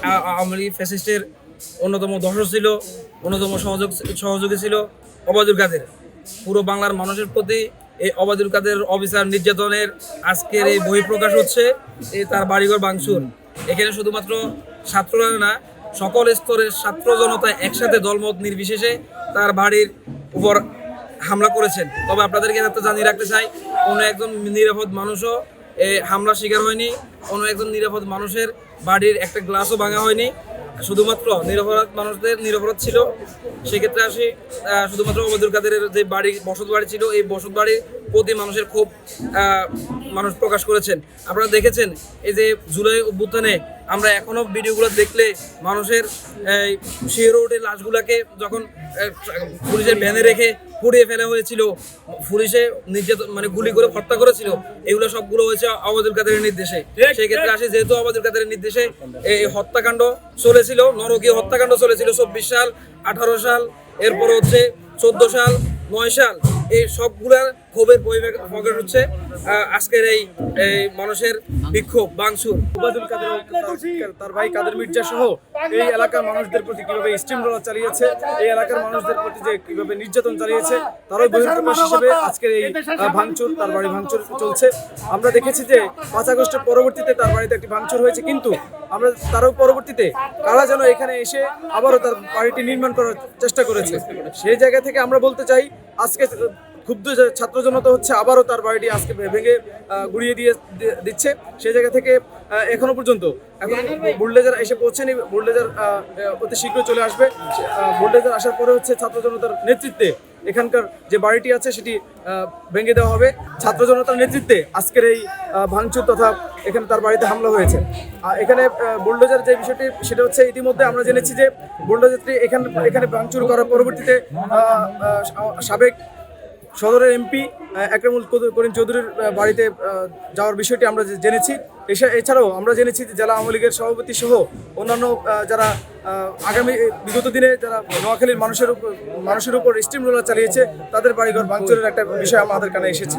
আওয়ামী লীগ ফ্যাসিস্টের অন্যতম দর্শক ছিল, অন্যতম সহযোগী ছিল ওবায়দুল কাদের। পুরো বাংলার মানুষের প্রতি এই ওবায়দুল কাদের অবিচার নির্যাতনের আজকের এই বহিঃপ্রকাশ হচ্ছে। এই তার বাড়িঘর ভাঙচুর, এখানে শুধুমাত্র ছাত্ররা না, সকল স্তরের ছাত্র জনতা একসাথে দলমত নির্বিশেষে তার বাড়ির উপর হামলা করেছেন। তবে আপনাদেরকে একটা জানিয়ে রাখতে চাই, কোনো একজন নিরাপদ মানুষও এই হামলার শিকার হয়নি, কোনো একজন নিরাপদ মানুষের বাড়ির একটা গ্লাসও ভাঙা হয়নি। শুধুমাত্র নিরপরাধ ছিল। সেক্ষেত্রে আসি শুধুমাত্র ওবায়দুল কাদেরের যে বসত বাড়ি ছিল, এই বসত বাড়ির প্রতি মানুষের খুব মানুষ প্রকাশ করেছেন। আপনারা দেখেছেন এই যে জুলাই অভ্যুত্থানে আমরা এখনো ভিডিওগুলো দেখলে মানুষের শিহরে ওঠে। লাশগুলাকে যখন পুলিশের ভ্যানে রেখে পুড়িয়ে ফেলা হয়েছিল, পুলিশে নির্যাতন মানে গুলি করে হত্যা করেছিল, এগুলো সবগুলো হয়েছে ওবায়দুল কাদেরের নির্দেশে। সেই ক্ষেত্রে আসে, যেহেতু ওবায়দুল কাদেরের নির্দেশে এই হত্যাকাণ্ড চলেছিল, নরকীয় হত্যাকাণ্ড চলেছিল 24 সাল, 18 সাল, এরপর হচ্ছে 14 সাল, 9 সাল, এই সবগুলার ক্ষোভের প্রকাশ হচ্ছে আজকের এই মানুষের বিক্ষোভ ভাঙচুর। ওবায়দুল কাদের তার ভাই কাদের মির্জা সহ এই এলাকার মানুষদের প্রতি কিভাবে স্টিম রোলার চালিয়েছে, এই এলাকার মানুষদের প্রতি যে কিভাবে নির্যাতন চালিয়েছে, তারই বহিঃপ্রকাশ হিসেবে আজকের এই ভাঙচুর, তার বাড়ি ভাঙচুর চলছে। আমরা দেখেছি যে 5 আগস্টের পরবর্তীতে তার বাড়িতে একটি ভাঙচুর হয়েছে, কিন্তু আমরা তারও পরবর্তীতে কারা যেন এখানে এসে আবারও তার বাড়িটি নির্মাণ করার চেষ্টা করেছে। সেই জায়গা থেকে আমরা বলতে চাই, আজকে ক্ষুব্ধ ছাত্র জনতা হচ্ছে আবারও তার বাড়িটি আজকে ভেঙে গুড়িয়ে দিচ্ছে। সেই জায়গা থেকে এখনো পর্যন্ত বুলডোজার এসে পৌঁছেনি। বুলডোজার অতি শীঘ্রই চলে আসবে। বুলডোজার আসার পরে হচ্ছে ছাত্র জনতার নেতৃত্বে এখানকার যে বাড়িটি আছে সেটি ভেঙে দেওয়া হবে। ছাত্র জনতার নেতৃত্বে আজকের এই ভাঙচুর তথা এখানে তার বাড়িতে হামলা হয়েছে। এখানে বুলডোজার যে বিষয়টি সেটা হচ্ছে, ইতিমধ্যে আমরা জেনেছি যে বুলডোজারটি এখানে ভাঙচুর করার পরবর্তীতে সাবেক সদরের এমপি একরামুল করিম চৌধুরীর বাড়িতে যাওয়ার বিষয়টি আমরা জেনেছি। এছাড়াও আমরা জেনেছি যে জেলা আওয়ামী লীগের সভাপতি সহ অন্যান্য যারা আগামী বিগত দিনে যারা নোয়াখালীর মানুষের উপর স্টিম রোলার চালিয়েছে, তাদের বাড়িঘর ভাঙচুরের একটা বিষয় আমাদের কানে এসেছে।